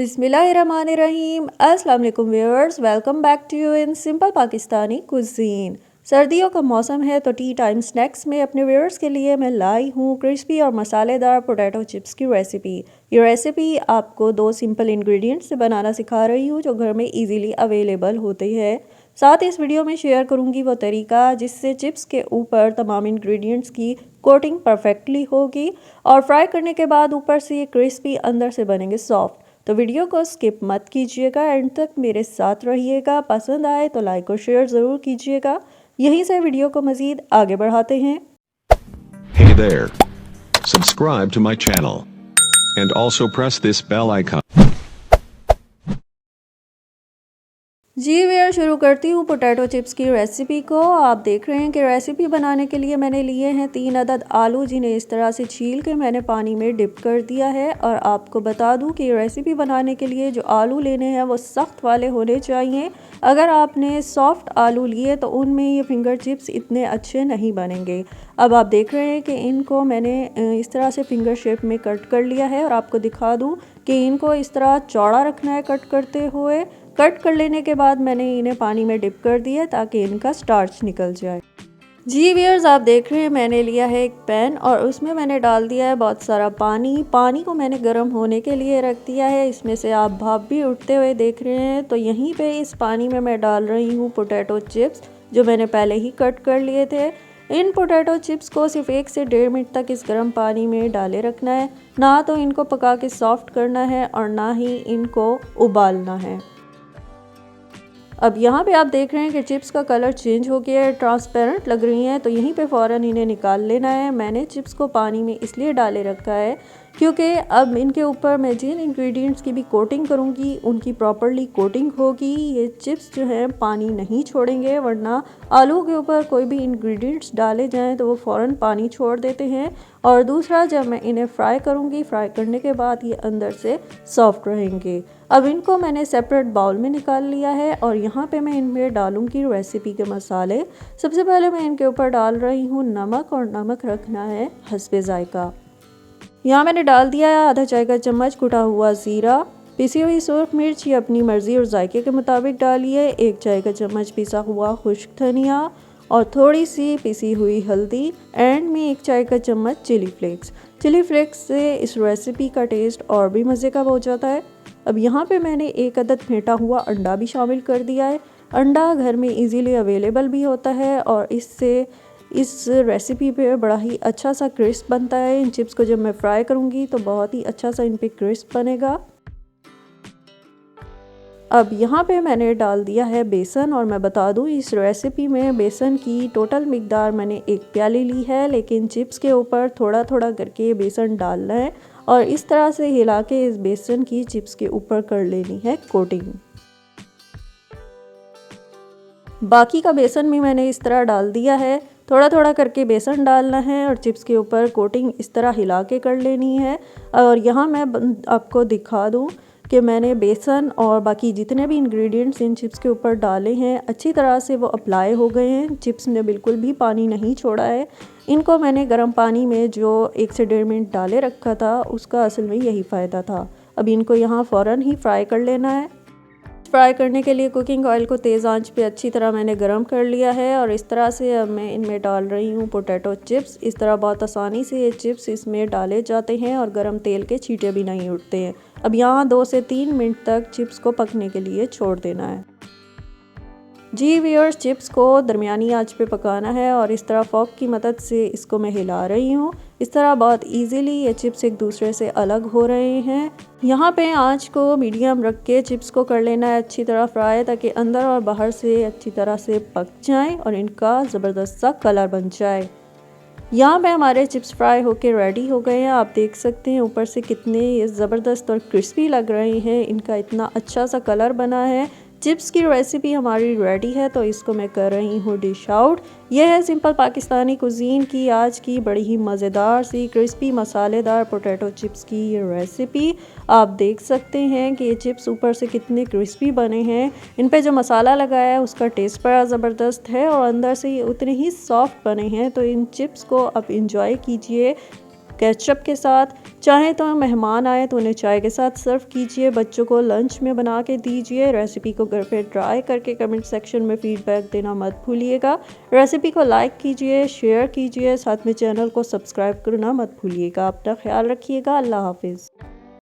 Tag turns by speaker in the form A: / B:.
A: बिस्मिल्लाहिर्रहमानिर्रहीम। अस्सलाम वालेकुम viewers, welcome back to you in simple Pakistani cuisine. सर्दियों का मौसम है तो टी टाइम स्नैक्स में अपने व्यूअर्स के लिए मैं लाई हूँ क्रिस्पी और मसालेदार पोटैटो चिप्स की रेसिपी। ये रेसिपी आपको दो सिंपल इंग्रेडिएंट्स से बनाना सिखा रही हूँ जो घर में इजीली अवेलेबल होते हैं। साथ ही इस वीडियो में शेयर करूँगी वो तरीका जिससे चिप्स के ऊपर तमाम इंग्रेडिएंट्स की कोटिंग परफेक्टली होगी और फ्राई करने के बाद ऊपर से ये क्रिस्पी अंदर से बनेंगे सॉफ्ट। तो वीडियो को स्किप मत कीजिएगा, एंड तक मेरे साथ रहिएगा। पसंद आए तो लाइक और शेयर ज़रूर कीजिएगा। यहीं से वीडियो को मज़ीद आगे बढ़ाते हैं।
B: Hey there. Subscribe to my channel. And also press this bell icon.
A: जी व्यूअर, शुरू करती हूँ पोटैटो चिप्स की रेसिपी को। आप देख रहे हैं कि रेसिपी बनाने के लिए मैंने लिए हैं 3 अदद आलू, जिन्हें इस तरह से छील के मैंने पानी में डिप कर दिया है। और आपको बता दूं कि रेसिपी बनाने के लिए जो आलू लेने हैं वो सख्त वाले होने चाहिए। अगर आपने सॉफ्ट आलू लिए तो उनमें ये फिंगर चिप्स इतने अच्छे नहीं बनेंगे। अब आप देख रहे हैं कि इनको मैंने इस तरह से फिंगर शेप में कट कर लिया है। और आपको दिखा दूँ कि इनको इस तरह चौड़ा रखना है कट करते हुए। कट कर लेने के बाद मैंने इन्हें पानी में डिप कर दिया ताकि इनका स्टार्च निकल जाए। जी व्यूअर्स, आप देख रहे हैं मैंने लिया है एक पैन और उसमें मैंने डाल दिया है बहुत सारा पानी। पानी को मैंने गर्म होने के लिए रख दिया है। इसमें से आप भाप भी उठते हुए देख रहे हैं। तो यहीं पे इस पानी में मैं डाल रही हूँ पोटैटो चिप्स जो मैंने पहले ही कट कर लिए थे। इन पोटैटो चिप्स को सिर्फ 1 से 1.5 मिनट तक इस गर्म पानी में डाले रखना है। ना तो इनको पका के सॉफ्ट करना है और ना ही इनको उबालना है। अब यहाँ पे आप देख रहे हैं कि चिप्स का कलर चेंज हो गया है, ट्रांसपेरेंट लग रही हैं। तो यहीं पे फ़ौरन इन्हें निकाल लेना है। मैंने चिप्स को पानी में इसलिए डाले रखा है क्योंकि अब इनके ऊपर मैं जिन इंग्रेडिएंट्स की भी कोटिंग करूँगी उनकी प्रॉपरली कोटिंग होगी। ये चिप्स जो हैं पानी नहीं छोड़ेंगे, वरना आलू के ऊपर कोई भी इंग्रेडिएंट्स डाले जाएं तो वो फ़ौरन पानी छोड़ देते हैं। और दूसरा, जब मैं इन्हें फ्राई करूँगी, फ्राई करने के बाद ये अंदर से सॉफ्ट रहेंगे। अब इनको मैंने सेपरेट बाउल में निकाल लिया है और यहाँ पे मैं इनमें डालूँगी रेसिपी के मसाले। सबसे पहले मैं इनके ऊपर डाल रही हूँ नमक, और नमक रखना है हस्बे जायका। यहाँ मैंने डाल दिया है आधा चाय का चम्मच कुटा हुआ ज़ीरा। पिसी हुई सुर्ख मिर्च ये अपनी मर्ज़ी और जायके के मुताबिक डालिए। 1 चाय का चम्मच पिसा हुआ खुश्क धनिया और थोड़ी सी पिसी हुई हल्दी। एंड में 1 चाय का चम्मच चिली फ्लेक्स। चिली फ्लेक्स से इस रेसिपी का टेस्ट और भी मज़े का हो जाता है। अब यहाँ पे मैंने 1 अदद फेंटा हुआ अंडा भी शामिल कर दिया है। अंडा घर में इजीली अवेलेबल भी होता है और इससे इस रेसिपी पे बड़ा ही अच्छा सा क्रिस्प बनता है। इन चिप्स को जब मैं फ्राई करूँगी तो बहुत ही अच्छा सा इन पे क्रिस्प बनेगा। अब यहाँ पे मैंने डाल दिया है बेसन, और मैं बता दूँ इस रेसिपी में बेसन की टोटल मिकदार मैंने 1 प्याली ली है, लेकिन चिप्स के ऊपर थोड़ा थोड़ा करके बेसन डालना है और इस तरह से हिला के इस बेसन की चिप्स के ऊपर कर लेनी है कोटिंग। बाकी का बेसन भी मैंने इस तरह डाल दिया है। थोड़ा थोड़ा करके बेसन डालना है और चिप्स के ऊपर कोटिंग इस तरह हिला के कर लेनी है। और यहाँ मैं आपको दिखा दूँ कि मैंने बेसन और बाकी जितने भी इंग्रेडिएंट्स इन चिप्स के ऊपर डाले हैं अच्छी तरह से वो अप्लाई हो गए हैं। चिप्स ने बिल्कुल भी पानी नहीं छोड़ा है। इनको मैंने गर्म पानी में जो 1 से 1.5 मिनट डाले रखा था उसका असल में यही फ़ायदा था। अब इनको यहाँ फ़ौरन ही फ्राई कर लेना है। फ्राई करने के लिए कुकिंग ऑयल को तेज़ आंच पे अच्छी तरह मैंने गरम कर लिया है और इस तरह से अब मैं इनमें डाल रही हूँ पोटैटो चिप्स। इस तरह बहुत आसानी से ये चिप्स इसमें डाले जाते हैं और गरम तेल के छींटे भी नहीं उठते हैं। अब यहाँ 2 से 3 मिनट तक चिप्स को पकने के लिए छोड़ देना है। जी व्यूअर्स, चिप्स को दरमियानी आंच पे पकाना है और इस तरह फोक की मदद से इसको मैं हिला रही हूँ। इस तरह बहुत इजीली ये चिप्स एक दूसरे से अलग हो रहे हैं। यहाँ पे आंच को मीडियम रख के चिप्स को कर लेना है अच्छी तरह फ्राई, ताकि अंदर और बाहर से अच्छी तरह से पक जाएं और इनका ज़बरदस्त सा कलर बन जाए। यहाँ पे हमारे चिप्स फ्राई होके रेडी हो गए हैं। आप देख सकते हैं ऊपर से कितने ये ज़बरदस्त और क्रिस्पी लग रहे हैं। इनका इतना अच्छा सा कलर बना है। चिप्स की रेसिपी हमारी रेडी है, तो इसको मैं कर रही हूँ डिश आउट। यह है सिंपल पाकिस्तानी कुजीन की आज की बड़ी ही मज़ेदार सी क्रिस्पी मसालेदार पोटैटो चिप्स की ये रेसिपी। आप देख सकते हैं कि ये चिप्स ऊपर से कितने क्रिस्पी बने हैं। इन पे जो मसाला लगाया है उसका टेस्ट बड़ा ज़बरदस्त है और अंदर से ये उतने ही सॉफ्ट बने हैं। तो इन चिप्स को आप इंजॉय कीजिए। केचप के साथ। चाहें तो मेहमान आए तो उन्हें चाय के साथ सर्व कीजिए, बच्चों को लंच में बना के दीजिए। रेसिपी को घर पे ट्राई करके कमेंट सेक्शन में फीडबैक देना मत भूलिएगा। रेसिपी को लाइक कीजिए, शेयर कीजिए, साथ में चैनल को सब्सक्राइब करना मत भूलिएगा। अपना ख्याल रखिएगा। अल्लाह हाफिज़।